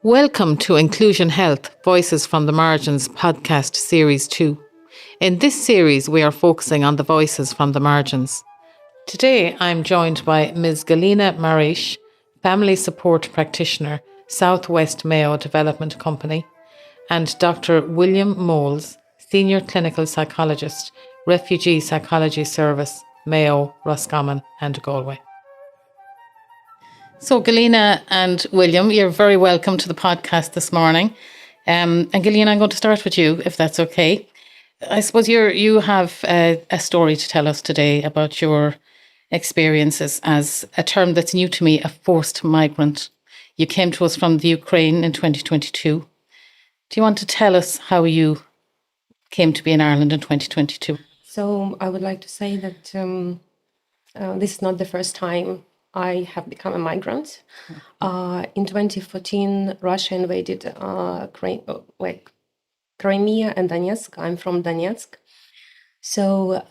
Welcome to Inclusion Health Voices from the Margins podcast series 2. In this series, we are focusing on the voices from the margins. Today, I'm joined by Ms. Galyna Marusych, Family Support Practitioner, Southwest Mayo Development Company, and Dr William Mowlds, Senior Clinical Psychologist, Refugee Psychology Service, Mayo, Roscommon and Galway. So Galyna and William, you're very welcome to the podcast this morning. And Galyna, I'm going to start with you, if that's okay. I suppose you have a story to tell us today about your experiences as a term that's new to me, a forced migrant. You came to us from the Ukraine in 2022. Do you want to tell us how you came to be in Ireland in 2022? So I would like to say that this is not the first time I have become a migrant. In 2014, Russia invaded Crimea and Donetsk. I'm from Donetsk. So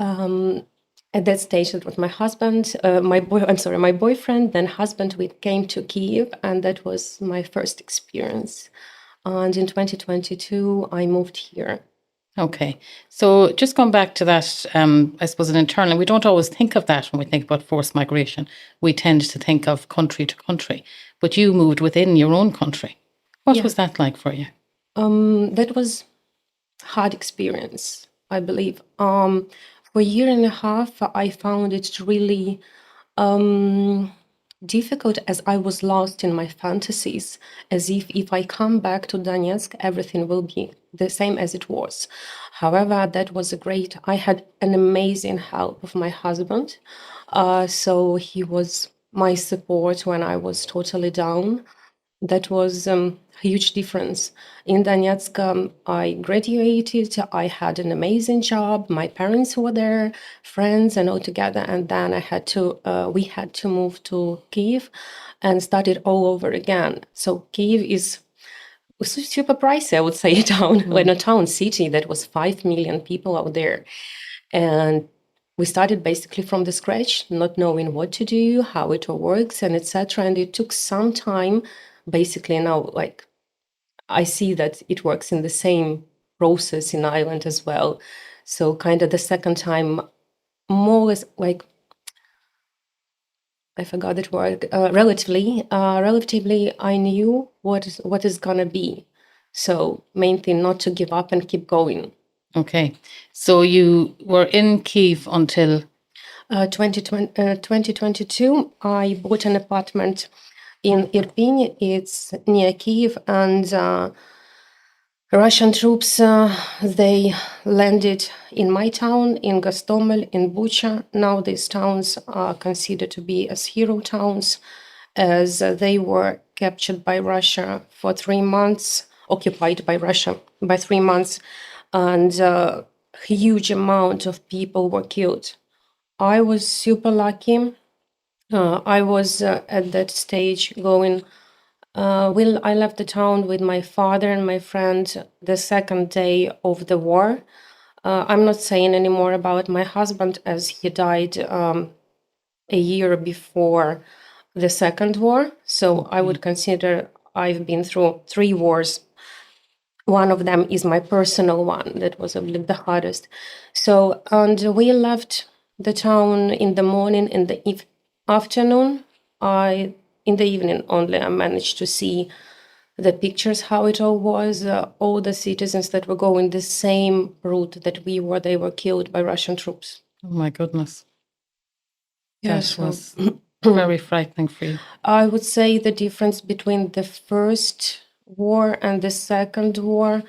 at that stage, it was my husband, my boyfriend, then husband. We came to Kyiv, and that was my first experience. And in 2022, I moved here. Okay. So just going back to that, I suppose internally, we don't always think of that when we think about forced migration. We tend to think of country to country, but you moved within your own country. What was that like for you? That was hard experience, I believe. For a year and a half, I found it really difficult, as I was lost in my fantasies, as if I come back to Donetsk, everything will be the same as it was. However, that was I had an amazing help of my husband. So he was my support when I was totally down. That was a huge difference. In Donetsk, I graduated, I had an amazing job, my parents were there, friends and all together, and then we had to move to Kyiv and start it all over again. So Kyiv is super pricey, I would say, a town, city that was 5 million people out there. And we started basically from the scratch, not knowing what to do, how it all works, and etc. And it took some time. Basically now, I see that it works in the same process in Ireland as well. So kind of the second time, more or less, I forgot that word, relatively, I knew what is gonna be. So main thing, not to give up and keep going. Okay. So you were in Kyiv until 2022. I bought an apartment in Irpin. It's near Kyiv, and Russian troops, they landed in my town, in Gostomel, in Bucha. Now these towns are considered to be as hero towns, as they were captured by Russia for 3 months, occupied by Russia by 3 months, and a huge amount of people were killed. I was super lucky. I was at that stage going, I left the town with my father and my friend the second day of the war. I'm not saying any more about my husband, as he died a year before the second war. So I would consider I've been through 3 wars. One of them is my personal one. That was the hardest. So, and we left the town in the morning. In the afternoon, in the evening only, I managed to see the pictures, how it all was. All the citizens that were going the same route that we were, they were killed by Russian troops. Oh my goodness. Yes, that was very frightening for you. I would say the difference between the first war and the second war,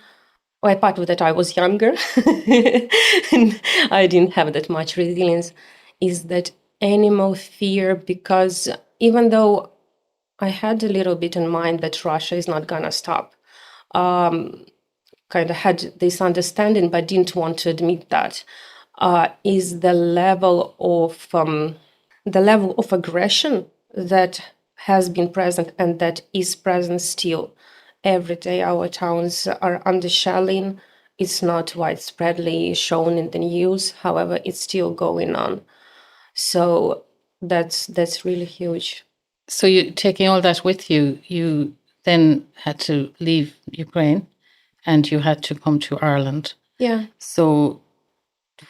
apart with that I was younger and I didn't have that much resilience, is that animal fear, because even though I had a little bit in mind that Russia is not gonna stop, kind of had this understanding but didn't want to admit that, is the level of aggression that has been present and that is present still. Every day our towns are under shelling. It's not widespreadly shown in the news, however, it's still going on. So that's really huge. So you taking all that with you, then had to leave Ukraine and you had to come to Ireland. Yeah. So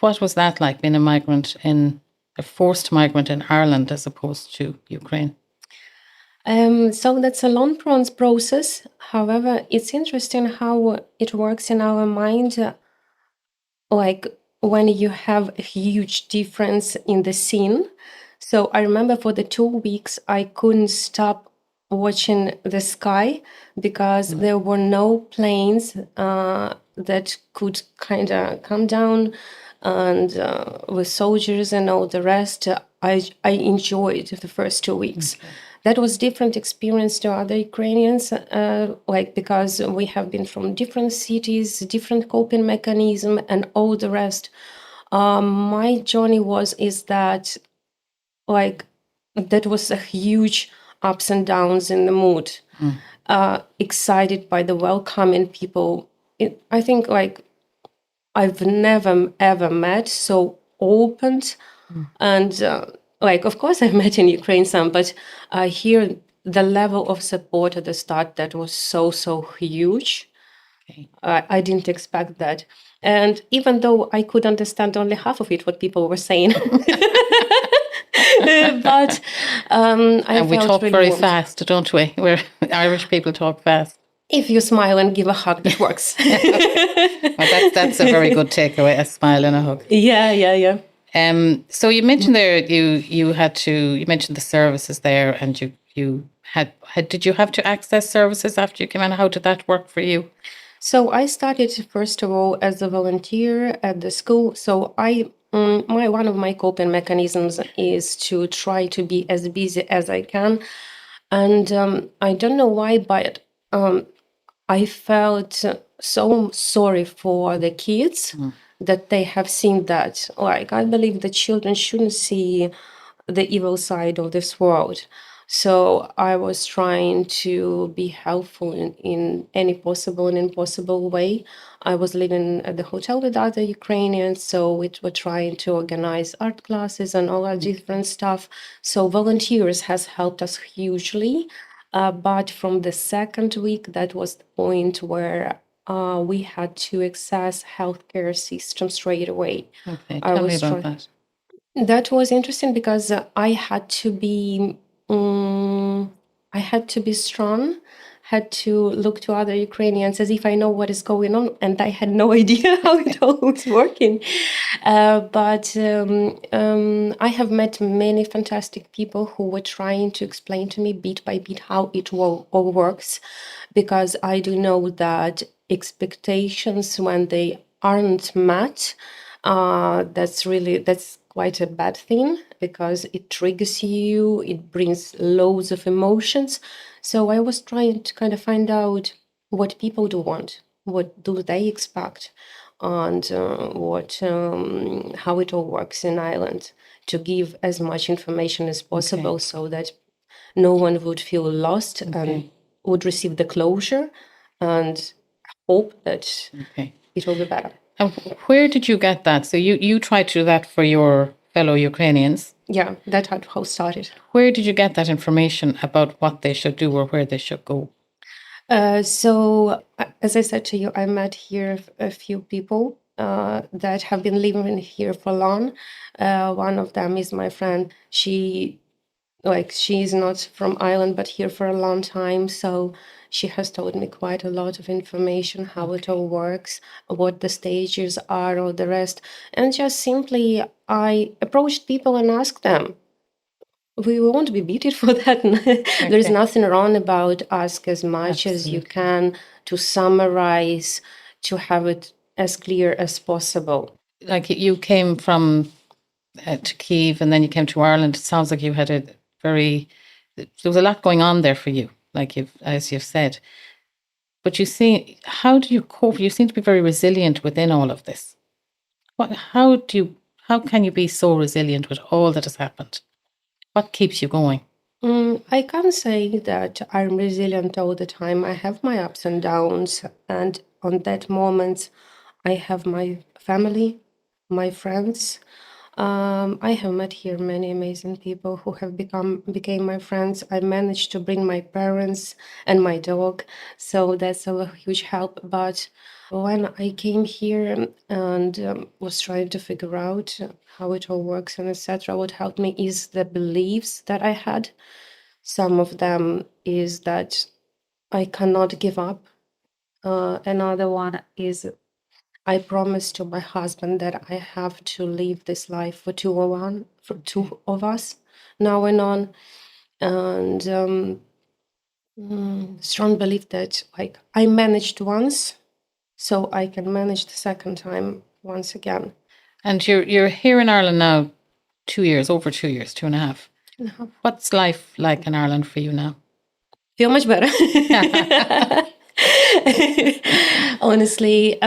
what was that like, being a forced migrant in Ireland as opposed to Ukraine? So that's a long process. However, it's interesting how it works in our mind. Like when you have a huge difference in the scene. So I remember for the 2 weeks, I couldn't stop watching the sky because there were no planes that could kind of come down, and with soldiers and all the rest. I enjoyed the first 2 weeks. Okay. That was different experience to other Ukrainians, like because we have been from different cities, different coping mechanism, and all the rest. My journey is that like that was a huge ups and downs in the mood. Excited by the welcoming people. I think like I've never ever met so open, and like of course I've met in Ukraine some, but here the level of support at the start, that was so huge. Okay. I didn't expect that, and even though I could understand only half of it, what people were saying. But and we talk really very fast, don't we? We're Irish people talk fast. If you smile and give a hug, it works. Well, that's a very good takeaway: a smile and a hug. Yeah. So you mentioned there you mentioned the services there, and you had did you have to access services after you came in? How did that work for you? So I started first of all as a volunteer at the school. So one of my coping mechanisms is to try to be as busy as I can, and I don't know why, but I felt so sorry for the kids that they have seen that. Like, I believe that children shouldn't see the evil side of this world. So I was trying to be helpful in any possible and impossible way. I was living at the hotel with other Ukrainians, so we were trying to organize art classes and all that different stuff. So volunteers has helped us hugely. But from the second week, that was the point where we had to access healthcare system straight away. Okay, tell me about that. That was interesting because I had to be strong, had to look to other Ukrainians as if I know what is going on, and I had no idea how it all was working. But I have met many fantastic people who were trying to explain to me bit by bit how it all works, because I do know that expectations, when they aren't met, that's quite a bad thing, because it triggers you, it brings loads of emotions. So I was trying to kind of find out what people do want, what do they expect, and how it all works in Ireland, to give as much information as possible. Okay. So that no one would feel lost. Okay. And would receive the closure and hope that it will be better. And where did you get that? So you tried to do that for your fellow Ukrainians? Yeah, that's how it started. Where did you get that information about what they should do or where they should go? So, as I said to you, I met here a few people that have been living here for long. One of them is my friend. She's not from Ireland, but here for a long time. So she has told me quite a lot of information, how it all works, what the stages are, or the rest. And just simply, I approached people and asked them. We won't be beaten for that. Okay. There's nothing wrong about ask as much as you can, to summarize, to have it as clear as possible. Like, you came from to Kyiv and then you came to Ireland. It sounds like you had there was a lot going on there for you, as you've said. But you see, how do you cope? You seem to be very resilient within all of this. How can you be so resilient with all that has happened? What keeps you going? I can't say that I'm resilient all the time. I have my ups and downs, and on that moment, I have my family, my friends, I have met here many amazing people who have became my friends. I managed to bring my parents and my dog, so that's a huge help. But when I came here and was trying to figure out how it all works and etc., what helped me is the beliefs that I had. Some of them is that I cannot give up. Another one is I promised to my husband that I have to live this life for two of us, now and on, and strong belief that like I managed once, so I can manage the second time once again. And you're here in Ireland now 2 years, over 2 years, 2.5. What's life like in Ireland for you now? Feel much better. Honestly,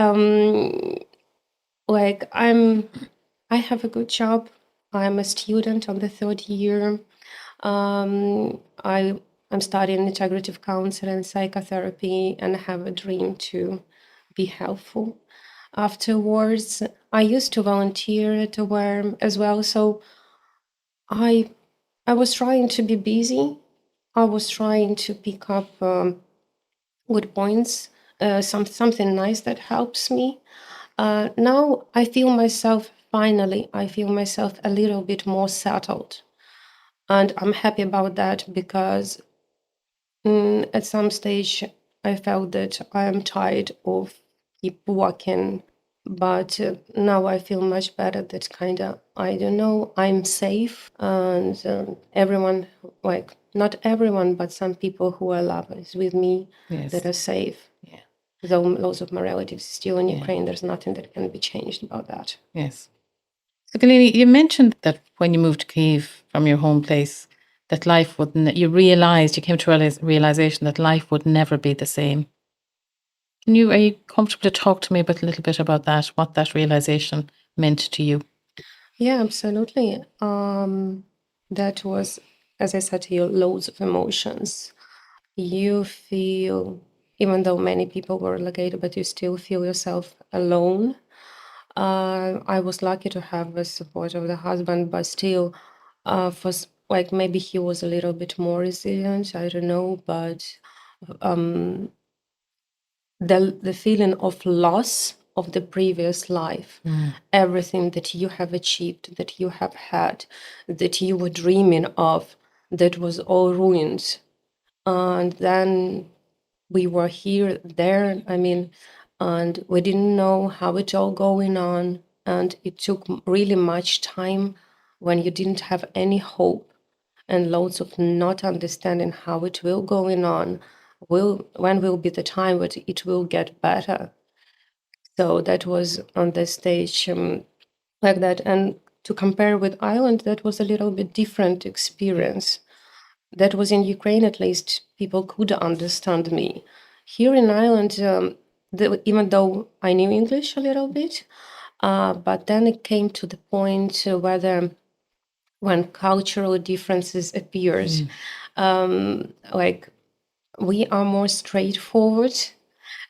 like I have a good job. I'm a student on the third year. I'm studying integrative counseling and psychotherapy, and I have a dream to be helpful. Afterwards, I used to volunteer at a WARM as well, so I was trying to be busy. I was trying to pick up good points, something nice that helps me. Now I feel myself, finally, I feel myself a little bit more settled. And I'm happy about that because at some stage I felt that I am tired of keep working. But now I feel much better that kind of, I don't know, I'm safe. And everyone, like, not everyone, but some people who I love is with me that are safe. Yeah. Though lots of my relatives still in Ukraine, there's nothing that can be changed about that. Yes. So, Galyna, you mentioned that when you moved to Kyiv from your home place, that life wouldn't, you came to realization that life would never be the same. Are you comfortable to talk to me about a little bit about that, what that realization meant to you? Yeah, absolutely. That was, as I said to you, loads of emotions. You feel, even though many people were relocated, but you still feel yourself alone. I was lucky to have the support of the husband, but still, like maybe he was a little bit more resilient. I don't know, but the feeling of loss of the previous life, everything that you have achieved, that you have had, that you were dreaming of, that was all ruined. And then we were here, there, and we didn't know how it all going on. And it took really much time when you didn't have any hope and loads of not understanding how it will going on, when will be the time that it will get better. So that was on the stage like that. And to compare with Ireland, that was a little bit different experience. That was in Ukraine, at least, people could understand me. Here in Ireland, even though I knew English a little bit, but then it came to the point whether when cultural differences appears, like we are more straightforward.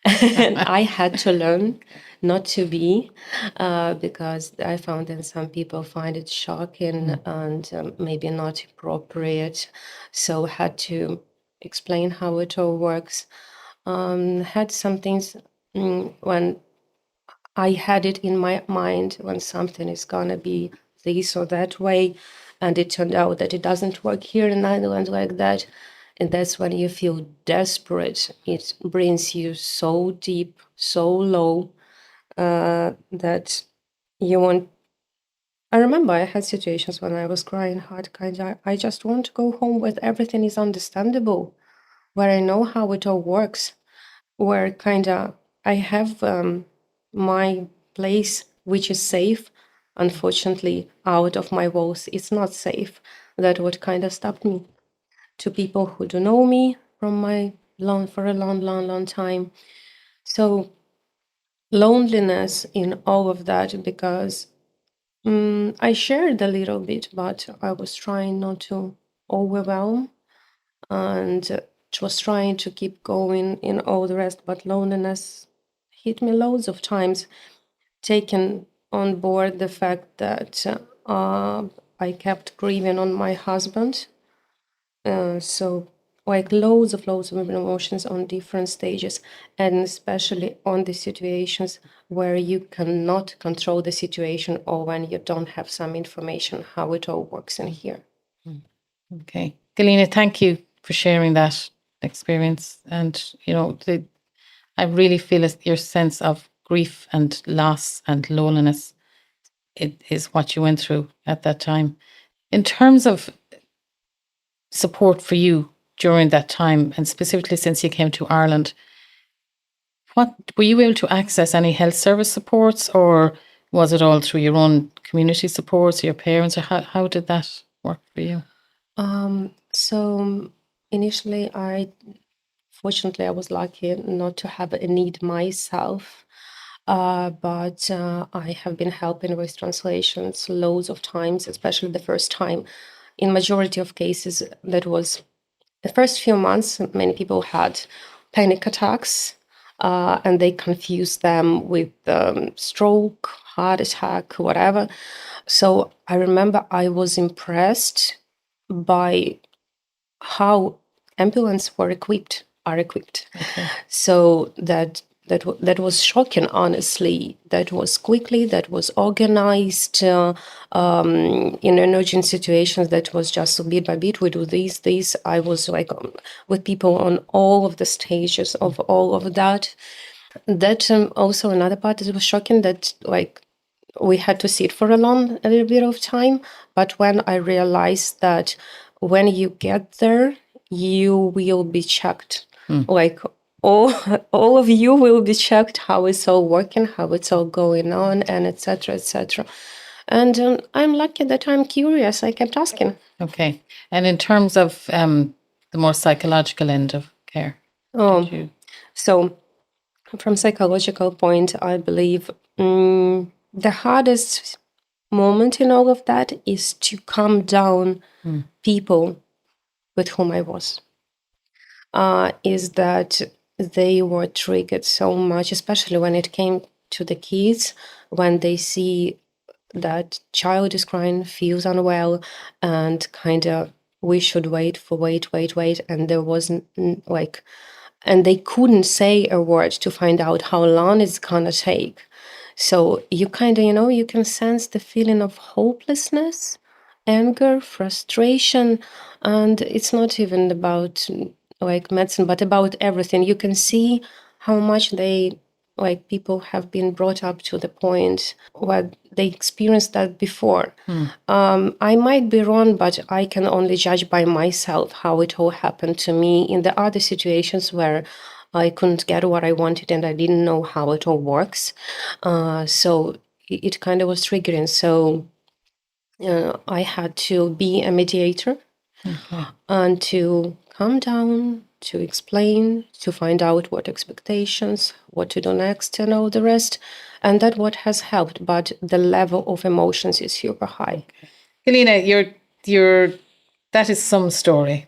And I had to learn not to be, because I found that some people find it shocking and maybe not appropriate. So had to explain how it all works. Had some things when I had it in my mind when something is gonna be this or that way, and it turned out that it doesn't work here in Ireland like that. And that's when you feel desperate. It brings you so deep, so low, that you want. I remember I had situations when I was crying hard, kind of, I just want to go home where everything is understandable, where I know how it all works, where kind of I have my place, which is safe. Unfortunately, out of my walls, it's not safe. That would kind of stop me. To people who don't know me from for a long time. So loneliness in all of that, because I shared a little bit, but I was trying not to overwhelm and was trying to keep going in all the rest, but loneliness hit me loads of times, taking on board the fact that I kept grieving on my husband. So like loads of emotions on different stages, and especially on the situations where you cannot control the situation or when you don't have some information how it all works in here. Okay. Galyna, thank you for sharing that experience. And, I really feel your sense of grief and loss and loneliness, it is what you went through at that time. In terms of support for you during that time, and specifically since you came to Ireland, what were you able to access any health service supports, or was it all through your own community supports, your parents, or how did that work for you? So initially, fortunately, I was lucky not to have a need myself. But I have been helping with translations loads of times, especially the first time. In majority of cases, that was the first few months, many people had panic attacks, and they confused them with stroke, heart attack, whatever. So I remember I was impressed by how ambulances are equipped. Okay. So that was shocking, honestly. That was quickly, that was organized in emergent situations. That was just so bit by bit, we do this. I was like with people on all of the stages of all of that. That also another part that was shocking, that like we had to sit for a little bit of time. But when I realized that when you get there, you will be checked. Like all of you will be checked how it's all working, how it's all going on, and etc. etc. And I'm lucky that I'm curious. I kept asking. Okay. And in terms of the more psychological end of care, So from psychological point, I believe the hardest moment in all of that is to calm down people with whom I was. Is that they were triggered so much, especially when it came to the kids, when they see that child is crying, feels unwell, and kind of we should wait, and there wasn't like, and they couldn't say a word to find out how long it's gonna take. So you kind of, you can sense the feeling of hopelessness, anger, frustration, and it's not even about like medicine, but about everything. You can see how much people have been brought up to the point where they experienced that before. I might be wrong, but I can only judge by myself how it all happened to me in the other situations where I couldn't get what I wanted and I didn't know how it all works. So it kind of was triggering. So I had to be a mediator and to calm down, to explain, to find out what expectations, what to do next, and all the rest. And that what has helped, but the level of emotions is super high. Galyna, that is some story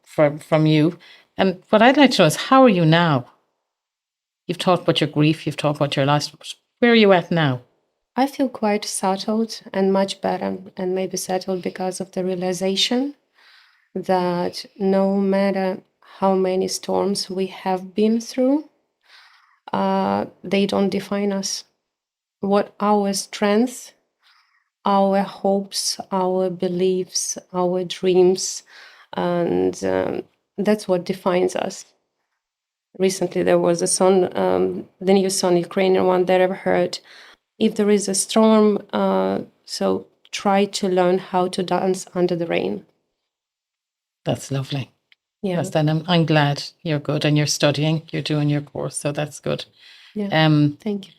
from you. And what I'd like to know is, how are you now? You've talked about your grief, you've talked about your loss. Where are you at now? I feel quite settled and much better, and maybe settled because of the realization that no matter how many storms we have been through, they don't define us. What our strength, our hopes, our beliefs, our dreams, and that's what defines us. Recently, there was a song, the new song, Ukrainian one that I've heard. If there is a storm, so try to learn how to dance under the rain. That's lovely. Yeah. Yes, then I'm glad you're good and you're studying, you're doing your course, so that's good. Yeah. Thank you.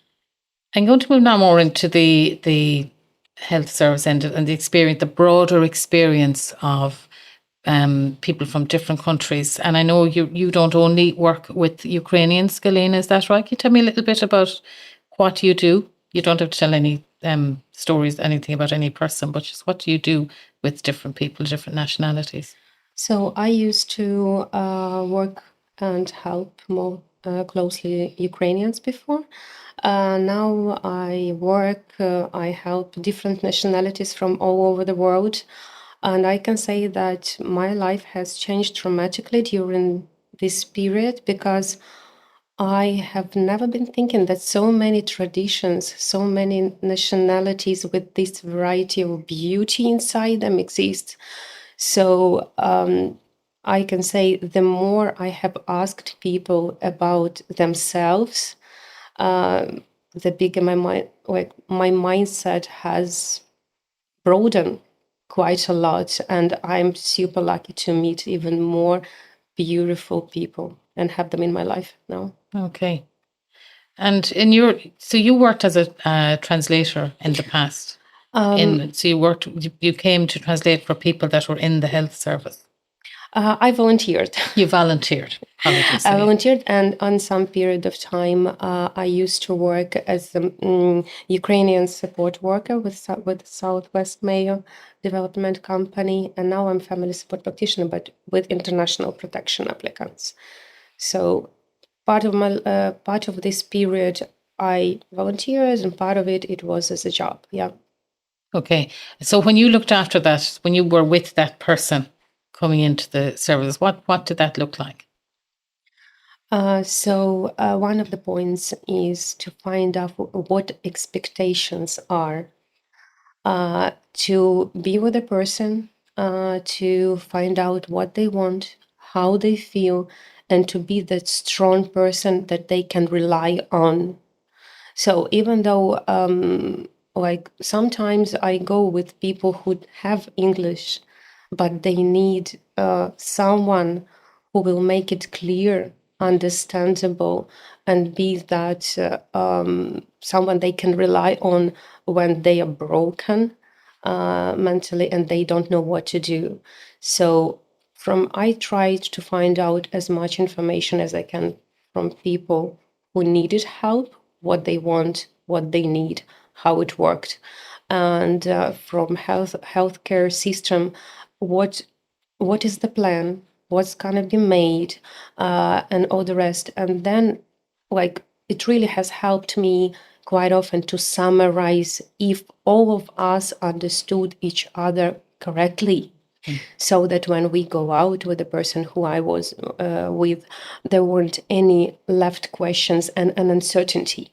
I'm going to move now more into the health service end and the broader experience of people from different countries. And I know you don't only work with Ukrainians, Galyna, is that right? Can you tell me a little bit about what you do? You don't have to tell any stories, anything about any person, but just what do you do with different people, different nationalities? So I used to work and help more closely Ukrainians before. Now I help different nationalities from all over the world. And I can say that my life has changed dramatically during this period, because I have never been thinking that so many traditions, so many nationalities with this variety of beauty inside them exist. So I can say the more I have asked people about themselves, the bigger my mindset has broadened quite a lot, and I'm super lucky to meet even more beautiful people and have them in my life now. Okay. And so you worked as a translator in the past. So you came to translate for people that were in the health service. I volunteered. You volunteered. Apologies. I volunteered, and on some period of time, I used to work as a Ukrainian support worker with Southwest Mayo Development Company, and now I'm family support practitioner, but with international protection applicants. So part of this period, I volunteered, and part of it was as a job. Yeah. Okay. So when you looked after that, when you were with that person coming into the service, what did that look like? So one of the points is to find out what expectations are, to be with a person, to find out what they want, how they feel, and to be that strong person that they can rely on. So even though, like sometimes I go with people who have English, but they need someone who will make it clear, understandable, and be that someone they can rely on when they are broken mentally and they don't know what to do. So I tried to find out as much information as I can from people who needed help, what they want, what they need, how it worked, and from healthcare system, what is the plan, what's gonna be made, and all the rest. And then, like, it really has helped me quite often to summarize if all of us understood each other correctly, so that when we go out with the person who I was with, there weren't any left questions and an uncertainty.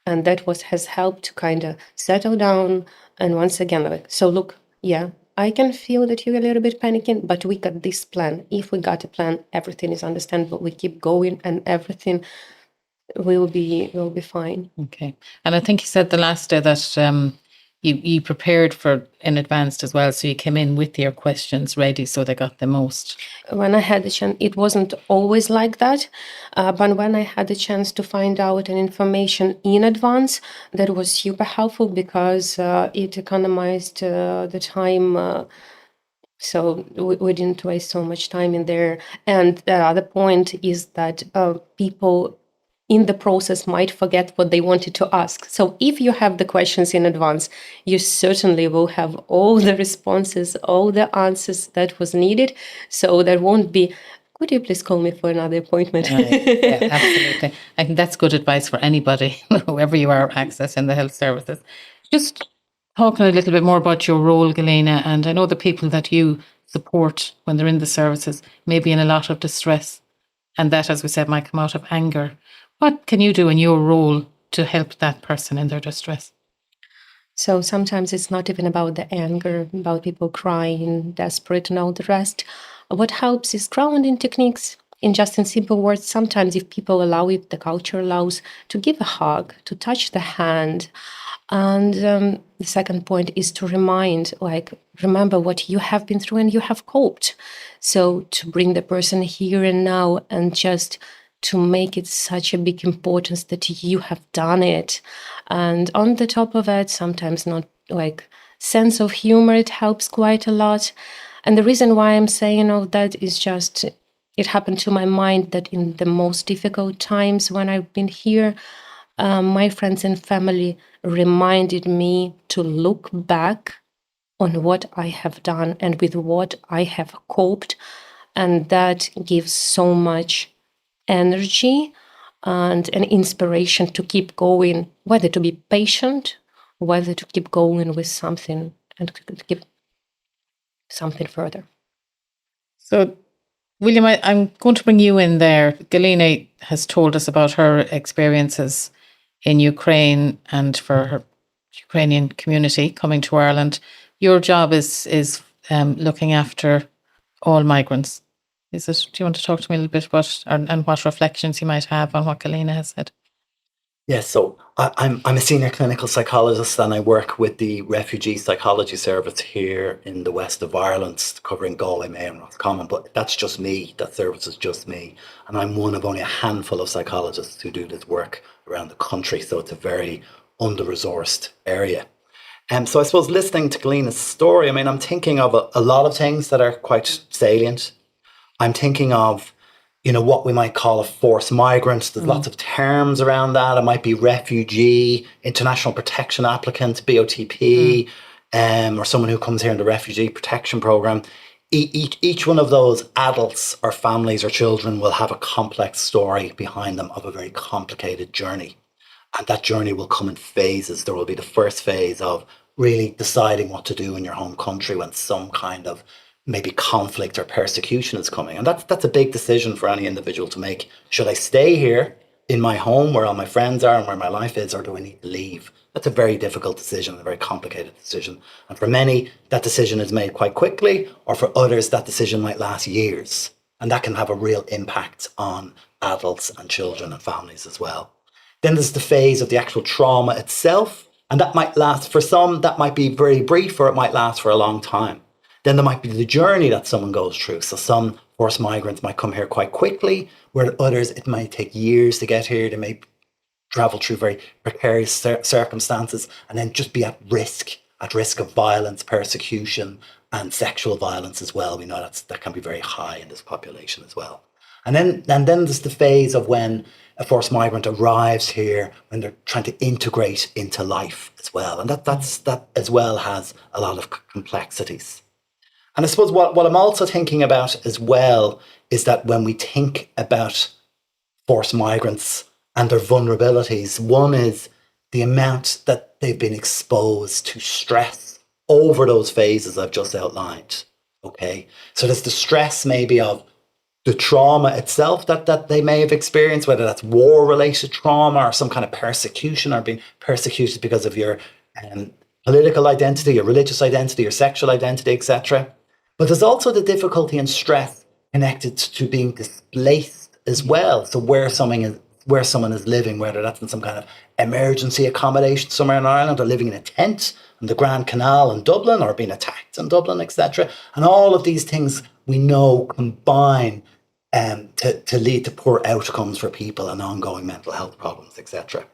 And that has helped to kind of settle down. And once again, like, so look, yeah, I can feel that you're a little bit panicking, but we got this plan. If we got a plan, everything is understandable. We keep going, and everything will be fine. Okay. And I think you said the last day that you prepared for in advance as well. So you came in with your questions ready, so they got the most. When I had the chance, it wasn't always like that, but when I had the chance to find out an information in advance, that was super helpful, because it economized the time. So we didn't waste so much time in there. And the other point is that people in the process might forget what they wanted to ask. So if you have the questions in advance, you certainly will have all the responses, all the answers that was needed. So there won't be, could you please call me for another appointment? Yeah, absolutely. I think that's good advice for anybody, whoever you are accessing the health services. Just talking a little bit more about your role, Galyna, and I know the people that you support when they're in the services may be in a lot of distress, and that, as we said, might come out of anger. What can you do in your role to help that person in their distress? So sometimes it's not even about the anger, about people crying, desperate, and all the rest. What helps is grounding techniques. In simple words, sometimes if people allow it, the culture allows, to give a hug, to touch the hand. And the second point is to remember what you have been through and you have coped. So to bring the person here and now, and just to make it such a big importance that you have done it. And on the top of it, sometimes not sense of humor, it helps quite a lot. And the reason why I'm saying all that is just, it happened to my mind that in the most difficult times when I've been here, my friends and family reminded me to look back on what I have done and with what I have coped. And that gives so much energy and an inspiration to keep going, whether to be patient, whether to keep going with something and to keep something further. So, William, I'm going to bring you in there. Galyna has told us about her experiences in Ukraine and for her Ukrainian community coming to Ireland. Your job is looking after all migrants. Is it? Do you want to talk to me a little bit about and what reflections you might have on what Galyna has said? Yes, so I'm a senior clinical psychologist and I work with the Refugee Psychology Service here in the west of Ireland, covering Galway, Mayo and Roscommon. But that's just me. That service is just me. And I'm one of only a handful of psychologists who do this work around the country. So it's a very under-resourced area. So I suppose listening to Galyna's story, I mean, I'm thinking of a lot of things that are quite salient. I'm thinking of what we might call a forced migrant. There's lots of terms around that. It might be refugee, international protection applicant, BOTP, or someone who comes here in the refugee protection program. Each one of those adults or families or children will have a complex story behind them of a very complicated journey. And that journey will come in phases. There will be the first phase of really deciding what to do in your home country when some kind of maybe conflict or persecution is coming. And that's a big decision for any individual to make. Should I stay here in my home where all my friends are and where my life is, or do I need to leave? That's a very difficult decision, a very complicated decision. And for many, that decision is made quite quickly, or for others, that decision might last years. And that can have a real impact on adults and children and families as well. Then there's the phase of the actual trauma itself. And that might last, for some, that might be very brief, or it might last for a long time. Then there might be the journey that someone goes through. So some forced migrants might come here quite quickly, where others, it might take years to get here. They may travel through very precarious circumstances and then just be at risk of violence, persecution, and sexual violence as well. We know that can be very high in this population as well. And then there's the phase of when a forced migrant arrives here, when they're trying to integrate into life as well. And that as well has a lot of complexities. And I suppose what I'm also thinking about as well is that when we think about forced migrants and their vulnerabilities, one is the amount that they've been exposed to stress over those phases I've just outlined. Okay, so there's the stress maybe of the trauma itself that they may have experienced, whether that's war-related trauma or some kind of persecution, or being persecuted because of your political identity, your religious identity, your sexual identity, etc. But there's also the difficulty and stress connected to being displaced as well. So where someone is living, whether that's in some kind of emergency accommodation somewhere in Ireland, or living in a tent in the Grand Canal in Dublin, or being attacked in Dublin, etc. And all of these things we know combine to lead to poor outcomes for people and ongoing mental health problems, etc.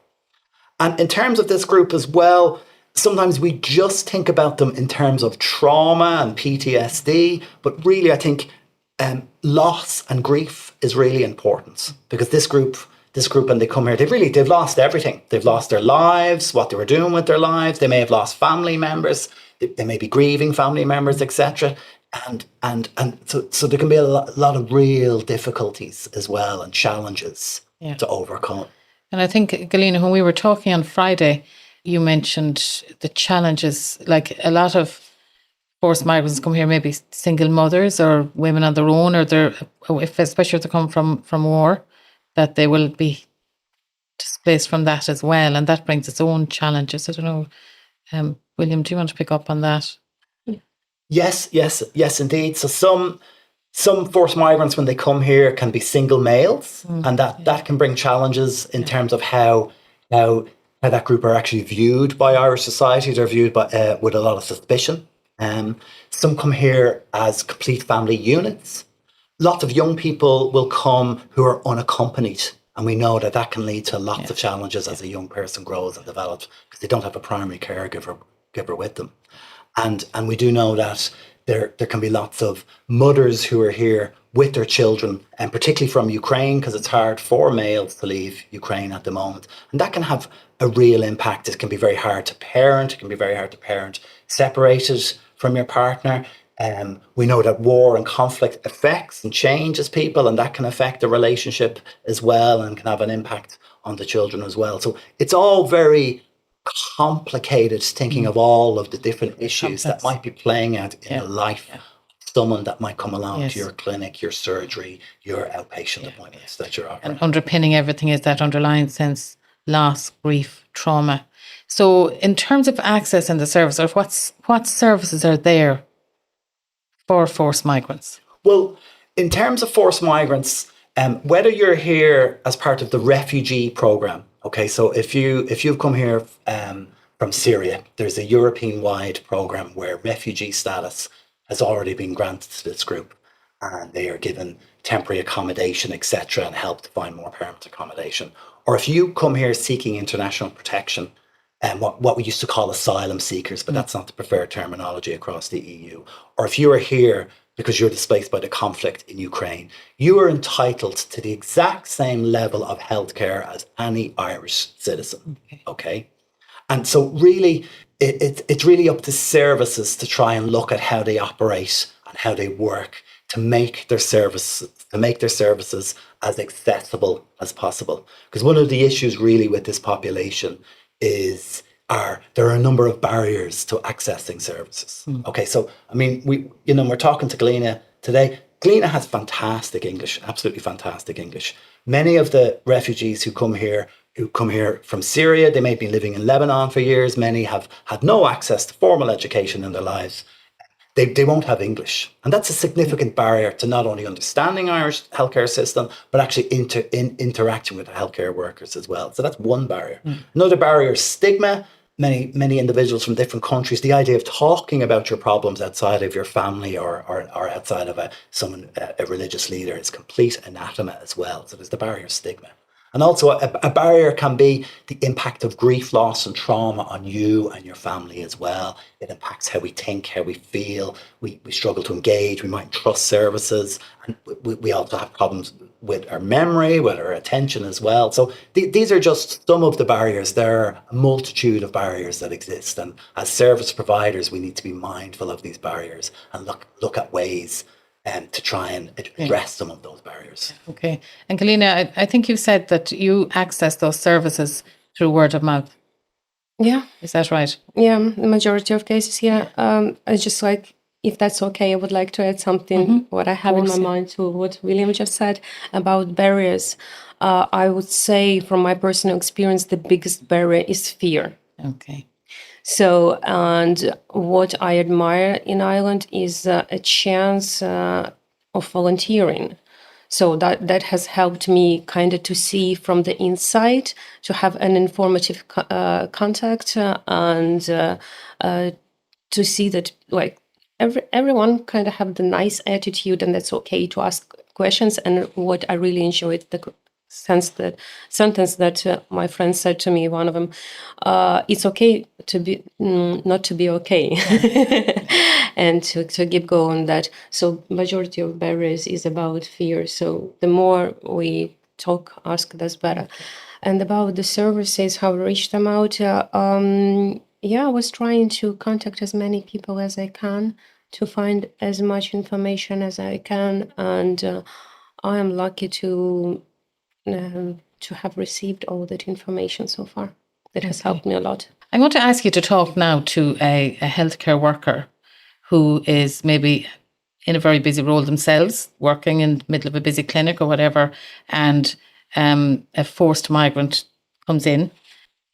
And in terms of this group as well, sometimes we just think about them in terms of trauma and PTSD, but really I think loss and grief is really important, because this group when they come here, they've lost everything. They've lost their lives, what they were doing with their lives. They may have lost family members. They may be grieving family members, etc. And so there can be a lot of real difficulties as well, and challenges to overcome. And I think, Galyna, when we were talking on Friday, you mentioned the challenges, like a lot of forced migrants come here, maybe single mothers or women on their own, or especially if they come from war, that they will be displaced from that as well. And that brings its own challenges. I don't know, William, do you want to pick up on that? Yes, indeed. So some forced migrants, when they come here, can be single males, and that can bring challenges in terms of how that group are actually viewed by Irish society. They're viewed with a lot of suspicion. Some come here as complete family units. Lots of young people will come who are unaccompanied, and we know that can lead to lots of challenges as a young person grows and develops, because they don't have a primary caregiver with them. And we do know that there can be lots of mothers who are here with their children, and particularly from Ukraine, because it's hard for males to leave Ukraine at the moment. And that can have a real impact. It can be very hard to parent. It can be very hard to parent separated from your partner. We know that war and conflict affects and changes people, and that can affect the relationship as well and can have an impact on the children as well. So it's all very complicated, thinking of all of the different issues that might be playing out in the life of someone that might come along to your clinic, your surgery, your outpatient appointments that you're offering. And underpinning everything is that underlying sense, loss, grief, trauma. So in terms of access in the service, or what services are there for forced migrants? Well, in terms of forced migrants, whether you're here as part of the refugee program, okay, so if you've come here from Syria, there's a European-wide program where refugee status has already been granted to this group, and they are given temporary accommodation, etc., and help to find more permanent accommodation. Or if you come here seeking international protection, what we used to call asylum seekers, but that's not the preferred terminology across the EU. Or if you are here because you're displaced by the conflict in Ukraine, you are entitled to the exact same level of healthcare as any Irish citizen. Okay. And so really, it's really up to services to try and look at how they operate and how they work to make their services as accessible as possible. Because one of the issues really with this population there are a number of barriers to accessing services. Okay, so I mean, we're talking to Galyna today. Galyna has fantastic English, absolutely fantastic English. Many of the refugees who come here from Syria, they may be living in Lebanon for years. Many have had no access to formal education in their lives. They won't have English. And that's a significant barrier to not only understanding Irish healthcare system, but actually interacting with the healthcare workers as well. So that's one barrier. Another barrier is stigma. Many individuals from different countries, the idea of talking about your problems outside of your family or outside of a religious leader is complete anathema as well. So there's the barrier of stigma. And also a barrier can be the impact of grief, loss and trauma on you and your family as well. It impacts how we think, how we feel. We struggle to engage. We might trust services. And we also have problems with our memory, with our attention as well. So these are just some of the barriers. There are a multitude of barriers that exist. And as service providers, we need to be mindful of these barriers and look at ways to try and address some of those barriers. Okay. And Galyna, I think you said that you access those services through word of mouth. Yeah. Is that right? Yeah, the majority of cases, yeah. I just if that's okay, I would like to add something, what I have in my mind to what William just said about barriers. I would say from my personal experience, the biggest barrier is fear. Okay. So, and what I admire in Ireland is a chance of volunteering. So that has helped me kind of to see from the inside, to have an informative contact and to see that everyone kind of have the nice attitude, and that's okay to ask questions. And what I really enjoyed the sentence that my friend said to me, one of them, it's okay to be not to be okay. And to keep going that. So majority of barriers is about fear. So the more we talk, ask, that's better. And about the services, how to reach them out, I was trying to contact as many people as I can to find as much information as I can. And I am lucky to have received all that information so far. That has helped me a lot. I'm going to ask you to talk now to a healthcare worker who is maybe in a very busy role themselves, working in the middle of a busy clinic or whatever, and a forced migrant comes in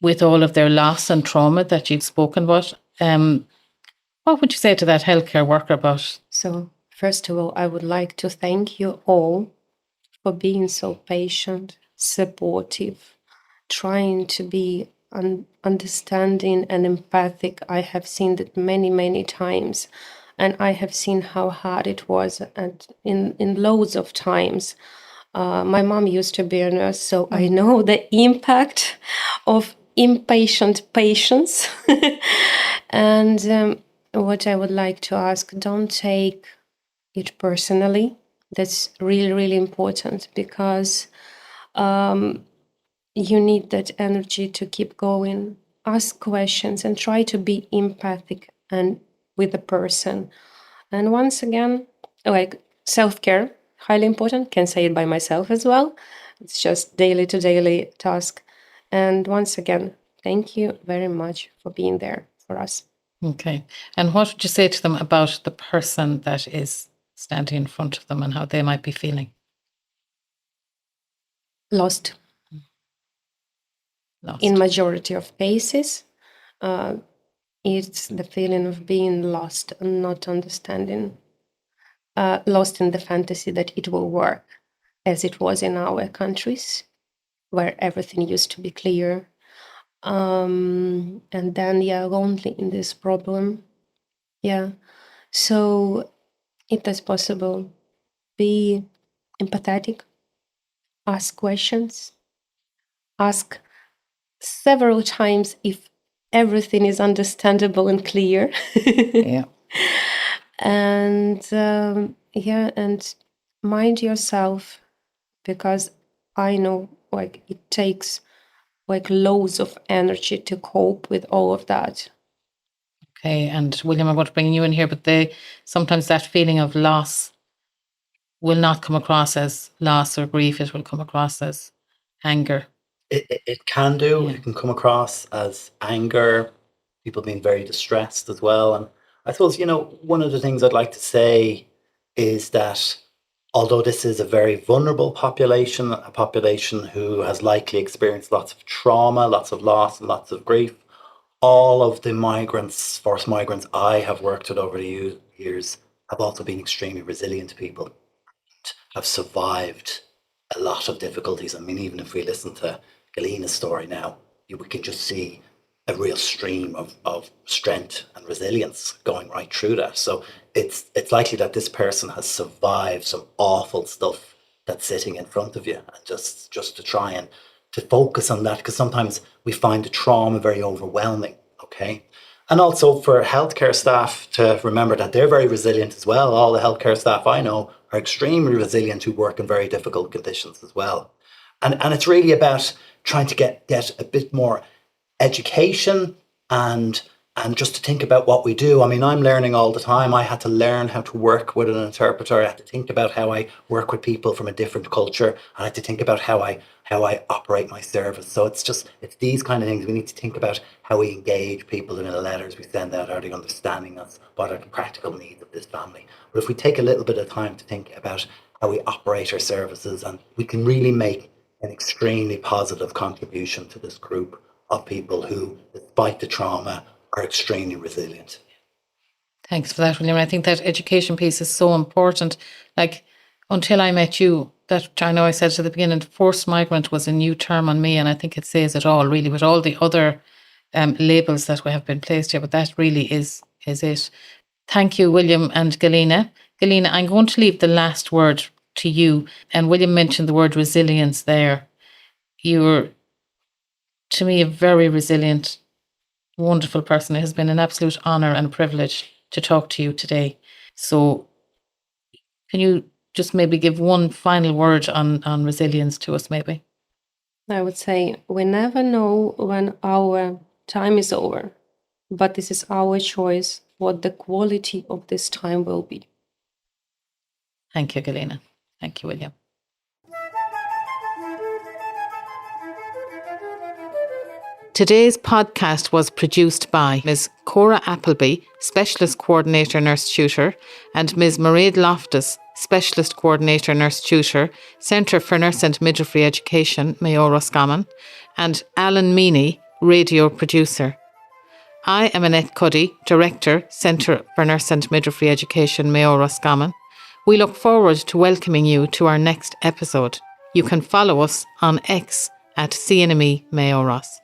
with all of their loss and trauma that you've spoken about. What would you say to that healthcare worker about? So, first of all, I would like to thank you all for being so patient, supportive, trying to be understanding and empathic. I have seen that many, many times, and I have seen how hard it was in loads of times. My mom used to be a nurse, so I know the impact of impatient patients. And what I would like to ask, don't take it personally. That's really, really important, because you need that energy to keep going. Ask questions and try to be empathic and with the person. And once again, like self-care, highly important. Can say it by myself as well. It's just daily to daily task. And once again, thank you very much for being there for us. Okay. And what would you say to them about the person that is standing in front of them and how they might be feeling? Lost. In majority of cases, it's the feeling of being lost and not understanding. Lost in the fantasy that it will work as it was in our countries, where everything used to be clear. And then, lonely in this problem. So if it's possible, be empathetic, ask questions, ask several times if everything is understandable and clear. Yeah. And and mind yourself, because I know like it takes like loads of energy to cope with all of that. Okay, and William, I'm going to bring you in here, but sometimes that feeling of loss will not come across as loss or grief. It will come across as anger. It can do. Yeah. It can come across as anger, people being very distressed as well. And I suppose, one of the things I'd like to say is that although this is a very vulnerable population, a population who has likely experienced lots of trauma, lots of loss, and lots of grief, all of the forced migrants I have worked with over the years have also been extremely resilient people, have survived a lot of difficulties. I mean, even if we listen to Galyna's story now, we can just see a real stream of strength and resilience going right through that. So it's likely that this person has survived some awful stuff that's sitting in front of you, and just to try and to focus on that, because sometimes we find the trauma very overwhelming. Okay. And also for healthcare staff to remember that they're very resilient as well. All the healthcare staff I know are extremely resilient, who work in very difficult conditions as well. And it's really about trying to get a bit more education and just to think about what we do. I mean, I'm learning all the time. I had to learn how to work with an interpreter. I had to think about how I work with people from a different culture. I had to think about how I operate my service. So it's these kind of things. We need to think about how we engage people in the letters we send out. Are they understanding us? What are the practical needs of this family? But if we take a little bit of time to think about how we operate our services, and we can really make an extremely positive contribution to this group of people who, despite the trauma, are extremely resilient. Thanks for that, William. I think that education piece is so important. Like, until I met you, that I know I said at the beginning, forced migrant was a new term on me, and I think it says it all, really, with all the other labels that we have been placed here. But that really is it. Thank you, William and Galyna. Galyna, I'm going to leave the last word to you. And William mentioned the word resilience there. You're, to me, a very resilient, wonderful person. It has been an absolute honour and privilege to talk to you today. So can you just maybe give one final word on resilience to us, maybe? I would say we never know when our time is over, but this is our choice what the quality of this time will be. Thank you, Galyna. Thank you, William. Today's podcast was produced by Ms. Cora Appleby, Specialist Coordinator Nurse Tutor, and Ms. Mairead Loftus, Specialist Coordinator Nurse Tutor, Centre for Nurse and Midwifery Education, Mayo and Roscommon, and Alan Meany, Radio Producer. I am Annette Cuddy, Director, Centre for Nurse and Midwifery Education, Mayo and Roscommon. We look forward to welcoming you to our next episode. You can follow us on X at CNME Mayo Ross.